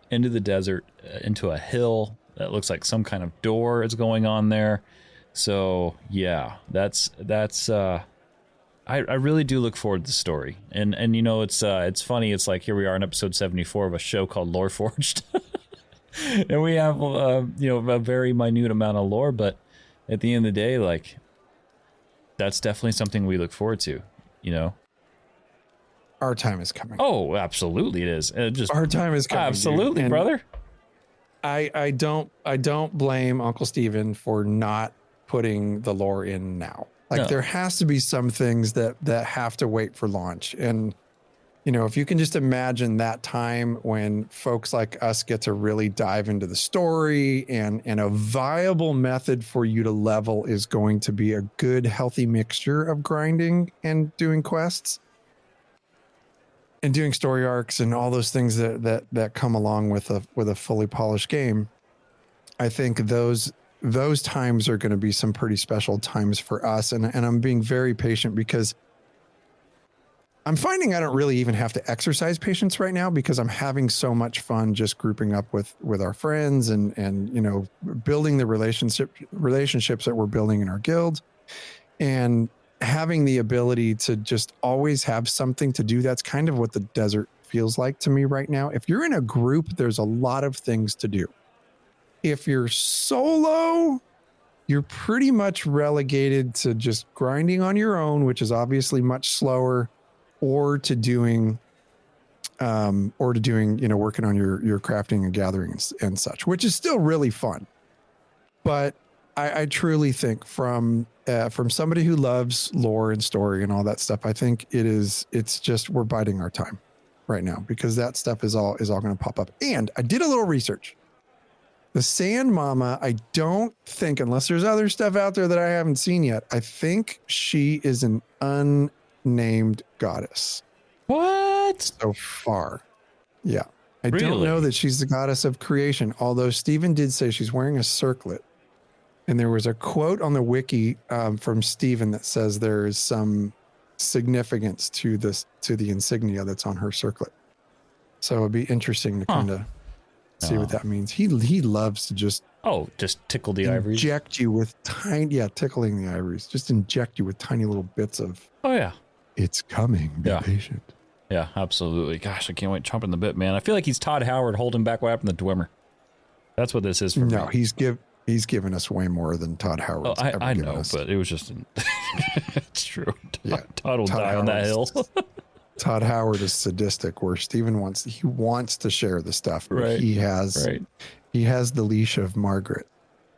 end of the desert into a hill. That looks like some kind of door is going on there. So yeah, that's I really do look forward to the story. And you know, it's funny. It's like here we are in episode 74 of a show called LoreForged. And we have, you know, a very minute amount of lore, but at the end of the day, like, that's definitely something we look forward to, you know? Our time is coming. Oh, absolutely it is. Our time is coming. Absolutely, brother. I don't blame Uncle Steven for not putting the lore in now. Like, there has to be some things that have to wait for launch. And, you know, if you can just imagine that time when folks like us get to really dive into the story, and a viable method for you to level is going to be a good, healthy mixture of grinding and doing quests and doing story arcs and all those things that come along with a fully polished game. I think those times are going to be some pretty special times for us. And I'm being very patient because I'm finding I don't really even have to exercise patience right now, because I'm having so much fun just grouping up with our friends and you know, building the relationships that we're building in our guild, and having the ability to just always have something to do. That's kind of what the desert feels like to me right now. If you're in a group, there's a lot of things to do. If you're solo, you're pretty much relegated to just grinding on your own, which is obviously much slower, or to doing, you know, working on your crafting and gathering and such, which is still really fun. But I truly think from somebody who loves lore and story and all that stuff, I think it's just, we're biding our time right now, because that stuff is all going to pop up. And I did a little research. The Sand Mama, I don't think, unless there's other stuff out there that I haven't seen yet, I think she is an unnamed goddess. What? So far. Yeah. I Really? don't know that she's the goddess of creation, although Steven did say she's wearing a circlet. And there was a quote on the wiki from Steven that says there is some significance to the insignia that's on her circlet. So it'd be interesting to kind of see what that means. He loves to just tickle the ivories. Inject you with tickling the ivories. Just inject you with tiny little bits of. Oh yeah, it's coming. Be patient. Yeah, absolutely. Gosh, I can't wait chomping the bit, man. I feel like he's Todd Howard holding back what happened to Dwemer. That's what this is for me. No, he's given us way more than Todd Howard. I know, us. But it was just it's true. Todd will die on that hill. Todd Howard is sadistic, where Steven wants to share the stuff. Right. He has the leash of Margaret,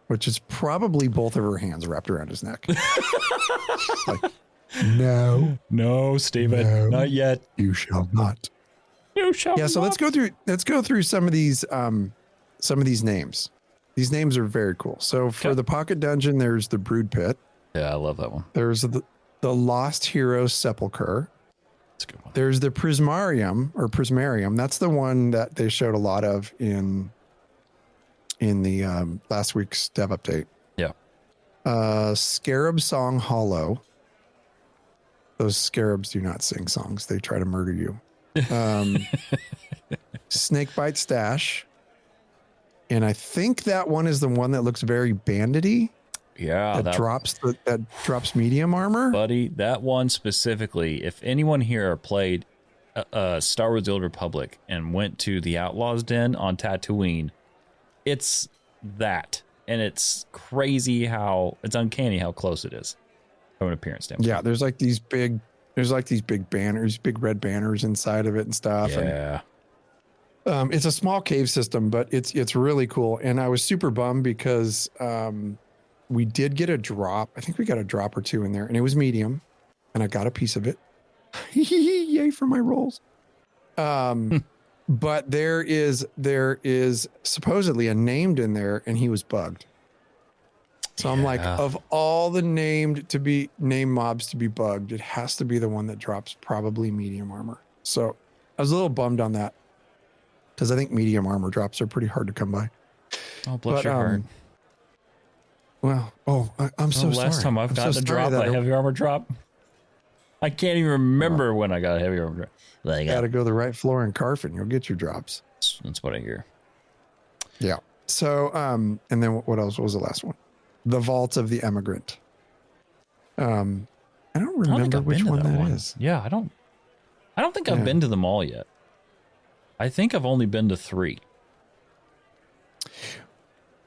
which is probably both of her hands wrapped around his neck. Like, no, Steven, not yet. You shall not. You shall. Yeah. So not. Let's go through some of these names. These names are very cool. So for the Pocket Dungeon, there's the Brood Pit. Yeah, I love that one. There's the Lost Heroes Sepulchre. That's a good one. There's the Prismarium. That's the one that they showed a lot of in the last week's dev update. Yeah. Scarab Song Hollow. Those scarabs do not sing songs. They try to murder you. Snakebite Stash. And I think that one is the one that looks very bandity. Yeah, that drops medium armor. Buddy, that one specifically, if anyone here played Star Wars The Old Republic and went to the Outlaw's Den on Tatooine, it's that. And it's crazy it's uncanny how close it is from an appearance standpoint. Yeah, there's like these big banners, big red banners inside of it and stuff. Yeah. It's a small cave system, but it's really cool. And I was super bummed because we did get a drop. I think we got a drop or two in there, and it was medium, and I got a piece of it. Yay for my rolls. But there is supposedly a named in there, and he was bugged. So I'm like, of all the named mobs to be bugged, it has to be the one that drops probably medium armor. So I was a little bummed on that because I think medium armor drops are pretty hard to come by. Oh, bless your heart. Well, I'm so sorry. Last time I've gotten a drop, a heavy armor drop. I can't even remember when I got a heavy armor drop. You got to go to the right floor in Carfin. You'll get your drops. That's what I hear. Yeah. So, and then what else was the last one? The Vault of the Emigrant. I don't remember which one that is. Yeah, I don't think I've been to them all yet. I think I've only been to 3.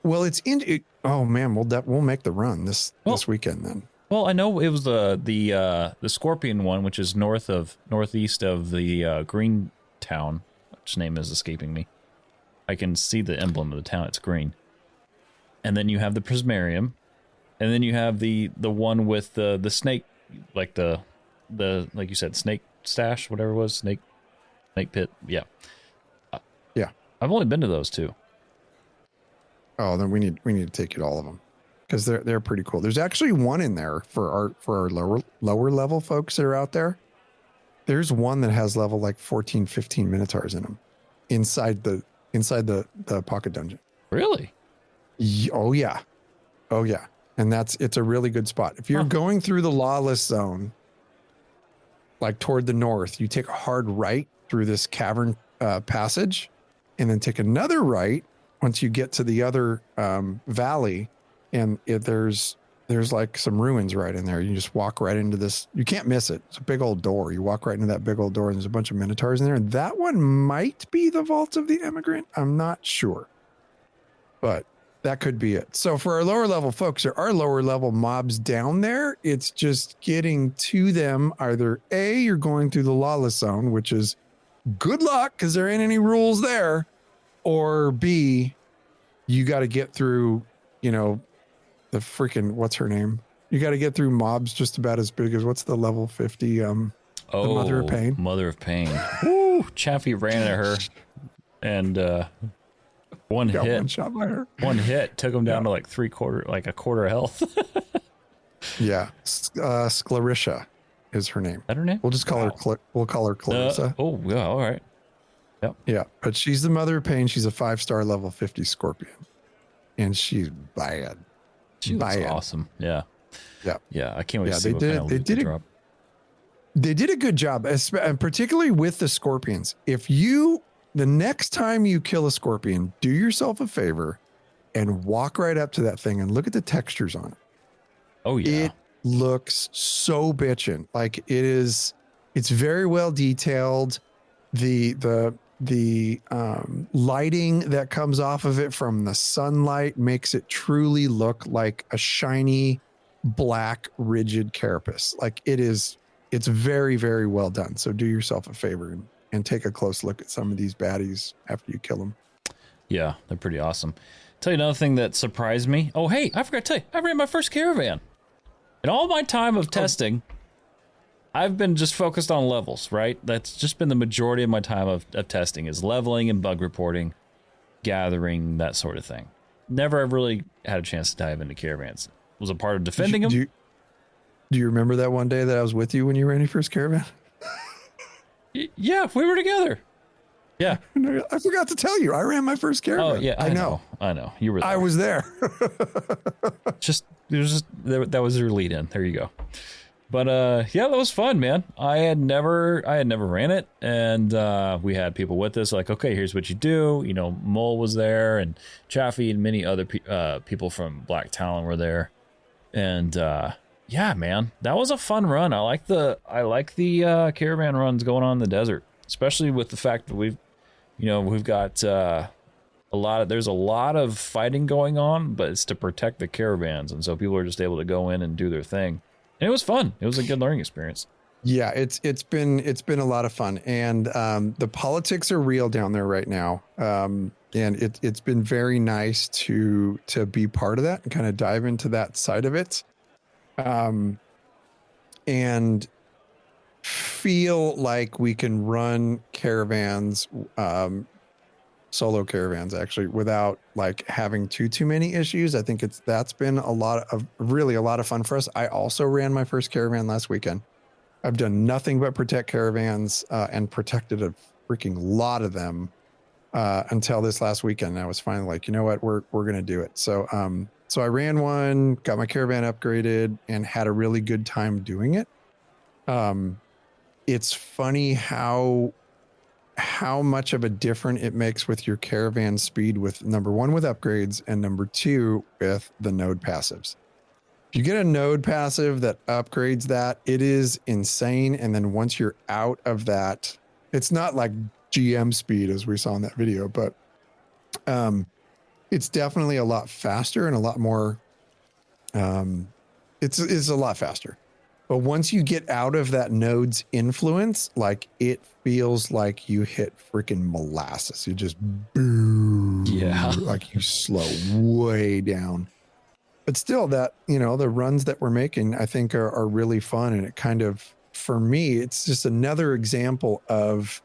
Well, oh man, we'll make the run this weekend then. Well, I know it was the Scorpion one, which is northeast of the Green Town, which name is escaping me. I can see the emblem of the town; it's green. And then you have the Prismarium, and then you have the one with the snake, like the like you said, snake stash, whatever it was, snake pit. Yeah, yeah. I've only been to those 2. Oh, then we need to take you to all of them because they're pretty cool. There's actually one in there for our lower level folks that are out there. There's one that has level like 14, 15 Minotaurs in them inside the pocket dungeon. Really? Oh yeah. And it's a really good spot. If you're going through the lawless zone, like toward the north, you take a hard right through this cavern passage, and then take another right once you get to the other valley, and there's like some ruins right in there. You just walk right into this. You can't miss it. It's a big old door. You walk right into that big old door, and there's a bunch of Minotaurs in there. And that one might be the Vault of the Emigrant. I'm not sure, but that could be it. So for our lower level folks, there are lower level mobs down there. It's just getting to them. Either A, you're going through the lawless zone, which is good luck because there ain't any rules there, or B, you got to get through, the freaking, what's her name? You got to get through mobs just about as big as what's the level 50? The Mother of Pain. Mother of Pain. Woo! Chaffee ran at her, and one shot by her. One hit took him down to like a quarter health. Yeah, Sclarisha is her name. Is that her name? We'll just call her. We'll call her Clarissa. Oh yeah, all right. Yep. Yeah, but she's the Mother of Pain. She's a 5-star level 50 Scorpion, and she's bad. She looks awesome. Yeah. I can't wait to see what kind of loot they drop. They did a good job, and particularly with the Scorpions. The next time you kill a Scorpion, do yourself a favor and walk right up to that thing and look at the textures on it. Oh yeah. It looks so bitchin'. Like it's very well detailed. The lighting that comes off of it from the sunlight makes it truly look like a shiny black rigid carapace. Like it's very, very well done. So do yourself a favor and take a close look at some of these baddies after you kill them. Yeah, they're pretty awesome. Tell you another thing that surprised me. Oh, hey, I forgot to tell you, I ran my first caravan. In all my time of testing, I've been just focused on levels, right? That's just been the majority of my time of testing is leveling and bug reporting, gathering, that sort of thing. Never ever really had a chance to dive into caravans. Was a part of defending them. Do you remember that one day that I was with you when you ran your first caravan? Yeah, we were together. Yeah. I forgot to tell you. I ran my first caravan. Oh, yeah, I know. You were there. I was there. That was your lead in. There you go. But yeah, that was fun, man. I had never ran it, and we had people with us. Like, okay, here's what you do. Mole was there, and Chaffee, and many other people from Black Talon were there, and yeah, man, that was a fun run. I like the caravan runs going on in the desert, especially with the fact that we've got there's a lot of fighting going on, but it's to protect the caravans, and so people are just able to go in and do their thing. And it was fun. It was a good learning experience. Yeah, it's been a lot of fun, and the politics are real down there right now. And it's been very nice to be part of that and kind of dive into that side of it. And feel like we can run caravans, solo caravans actually, without like having too many issues. I think that's been a lot of fun for us. I also ran my first caravan last weekend. I've done nothing but protect caravans and protected a freaking lot of them until this last weekend. I was finally like, you know what, we're gonna do it. So so I ran one, got my caravan upgraded, and had a really good time doing it. It's funny how much of a difference it makes with your caravan speed with number one with upgrades and number two with the node passives. If you get a node passive that upgrades that, it is insane. And then once you're out of that, it's not like GM speed as we saw in that video, but it's definitely a lot faster and a lot more. It's a lot faster. But once you get out of that node's influence, like it feels like you hit freaking molasses. You just boom. Yeah. Like you slow way down. But still that, you know, the runs that we're making, I think are really fun. And it kind of, for me, it's just another example of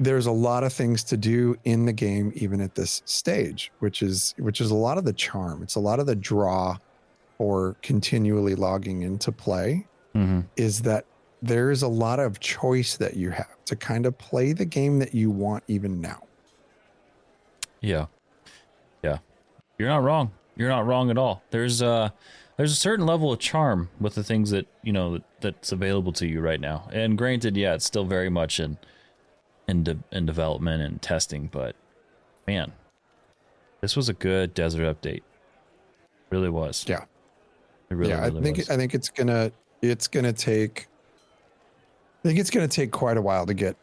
there's a lot of things to do in the game, even at this stage, which is a lot of the charm. It's a lot of the draw or continually logging into play, is that there's a lot of choice that you have to kind of play the game that you want even now. Yeah. Yeah. You're not wrong. You're not wrong at all. There's a certain level of charm with the things that, you know, that's available to you right now. And granted, yeah, it's still very much in development and testing, but man, this was a good desert update. Really was. Yeah. It really, yeah, really was. I think it's gonna take quite a while to get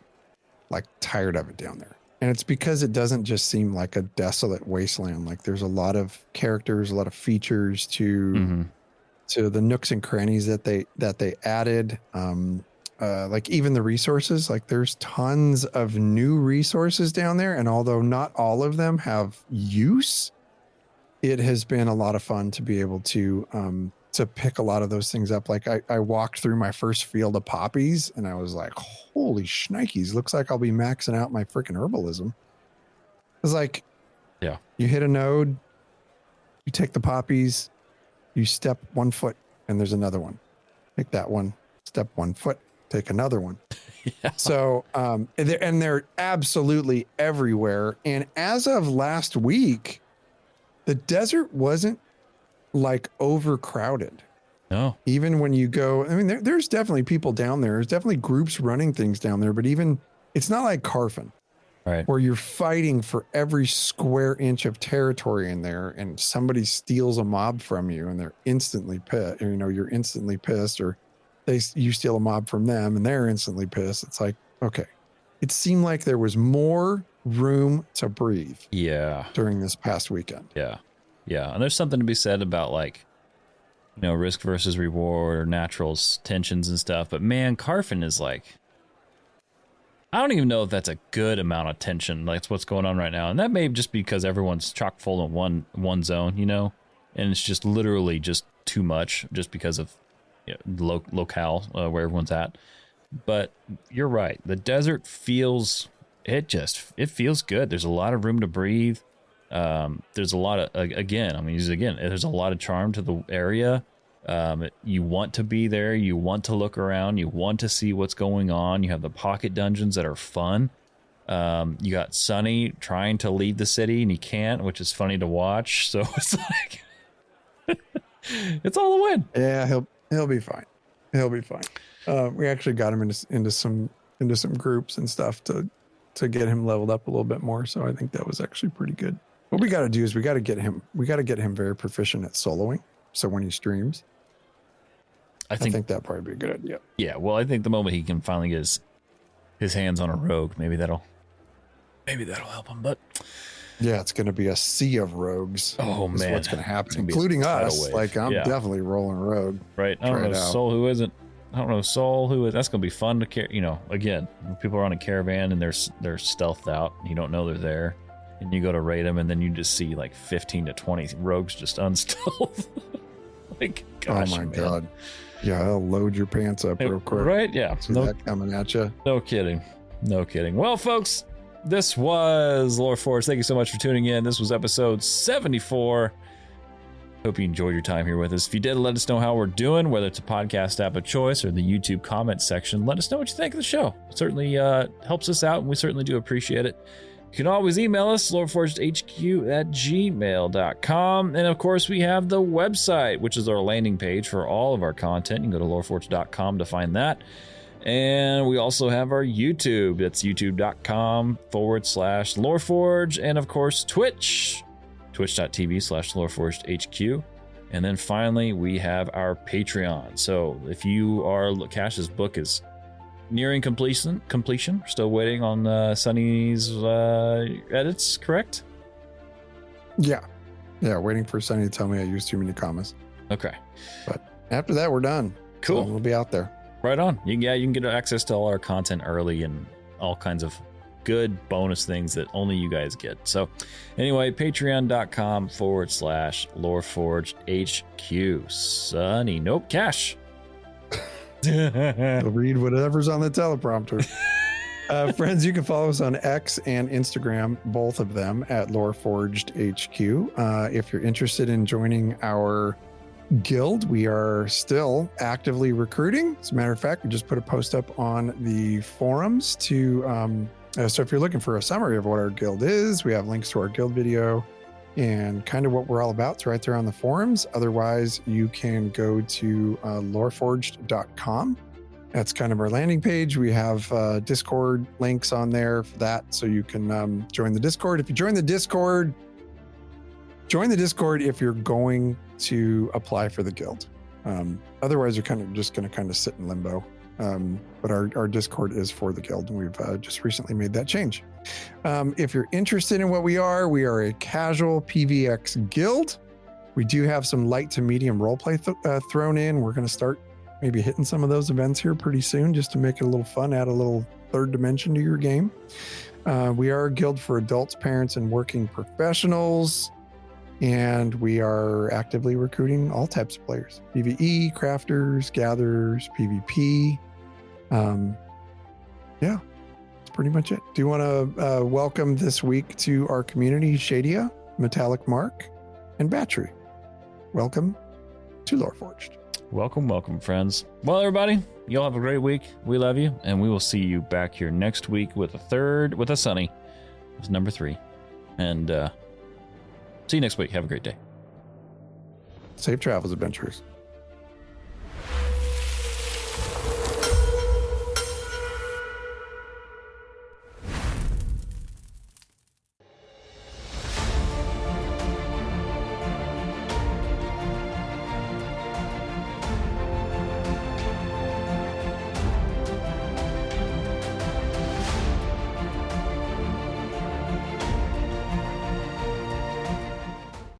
like tired of it down there. And it's because it doesn't just seem like a desolate wasteland. Like there's a lot of characters, a lot of features to the nooks and crannies that they added. Like even the resources, like there's tons of new resources down there. And although not all of them have use, it has been a lot of fun to be able to pick a lot of those things up. Like I walked through my first field of poppies and I was like, holy shnikes, looks like I'll be maxing out my freaking herbalism. I was like, yeah, you hit a node, you take the poppies, you step 1 foot and there's another one. Take that one, step 1 foot, take another one. Yeah. So, and they're absolutely everywhere. And as of last week, the desert wasn't like overcrowded. No. Even when you go, I mean, there's definitely people down there. There's definitely groups running things down there, but even it's not like Carfin, right, where you're fighting for every square inch of territory in there, and somebody steals a mob from you, and they're instantly pissed. You know, you're instantly pissed, or you steal a mob from them, and they're instantly pissed. It's like, okay, it seemed like there was more room to breathe. Yeah. During this past weekend. Yeah. Yeah. And there's something to be said about like, you know, risk versus reward or natural tensions and stuff. But man, Carfin is like, I don't even know if that's a good amount of tension. Like, it's what's going on right now. And that may just be because everyone's chock full in one zone, you know, and it's just literally just too much just because of, you know, locale where everyone's at. But you're right. The desert feels, it feels good. There's a lot of room to breathe. There's a lot of, there's a lot of charm to the area. You want to be there. You want to look around. You want to see what's going on. You have the pocket dungeons that are fun. You got Sonny trying to leave the city and he can't, which is funny to watch. So it's like, it's all a win. Yeah, he'll be fine. He'll be fine. We actually got him into some groups and stuff to get him leveled up a little bit more. So I think that was actually pretty good. What we got to do is we got to get him very proficient at soloing. So when he streams, I think that'd probably be a good idea. Yeah. Well, I think the moment he can finally get his hands on a rogue, maybe that'll help him. But yeah, it's going to be a sea of rogues. Oh man, what's going to happen, including us. Wave. Like I'm definitely rolling rogue. Right. I don't know a soul who isn't. I don't know, Soul, who is, that's going to be fun to you know, again, when people are on a caravan and they're stealthed out and you don't know they're there and you go to raid them and then you just see like 15 to 20 rogues just unstealth. Like, gosh, oh my man. God. Yeah, I'll load your pants up real quick. Right? Yeah. See that coming at you. No kidding. No kidding. Well, folks, this was LoreForged. Thank you so much for tuning in. This was episode 74. Hope you enjoyed your time here with us. If you did, let us know how we're doing, whether it's a podcast app of choice or the YouTube comment section. Let us know what you think of the show. It certainly helps us out, and we certainly do appreciate it. You can always email us, loreforgedhq@gmail.com. And of course, we have the website, which is our landing page for all of our content. You can go to loreforged.com to find that. And we also have our YouTube. That's youtube.com/LoreForged. And of course, Twitch. twitch.tv/LoreForgedHQ. And then finally, we have our Patreon. So if you are, Cash's book is nearing completion. We're still waiting on Sunny's edits, correct? Yeah. Yeah, waiting for Sunny to tell me I used too many commas. Okay. But after that, we're done. Cool. So we'll be out there. Right on. You can get access to all our content early and all kinds of good bonus things that only you guys get. So anyway, patreon.com/LoreForgedHQ. Sunny. Nope. Cash. I'll read whatever's on the teleprompter. Friends, you can follow us on X and Instagram, both of them at LoreForgedHQ. If you're interested in joining our guild, we are still actively recruiting. As a matter of fact, we just put a post up on the forums to so if you're looking for a summary of what our guild is, we have links to our guild video and kind of what we're all about. It's right there on the forums. Otherwise, you can go to loreforged.com. That's kind of our landing page. We have Discord links on there for that, so you can join the Discord. If you join the Discord if you're going to apply for the guild. Otherwise, you're kind of just going to sit in limbo. But our Discord is for the guild, and we've just recently made that change. If you're interested in what we are a casual PvX guild. We do have some light to medium roleplay thrown in. We're going to start maybe hitting some of those events here pretty soon, just to make it a little fun, add a little third dimension to your game. We are a guild for adults, parents, and working professionals. And we are actively recruiting all types of players: PvE, crafters, gatherers, PvP. Yeah, that's pretty much it. Do you want to welcome this week to our community Shadia, Metallic Mark, and Battery? Welcome to LoreForged. Welcome, friends. Well, everybody, y'all have a great week. We love you, and we will see you back here next week with a Sunny. It's number 3. And see you next week. Have a great day. Safe travels, adventurers.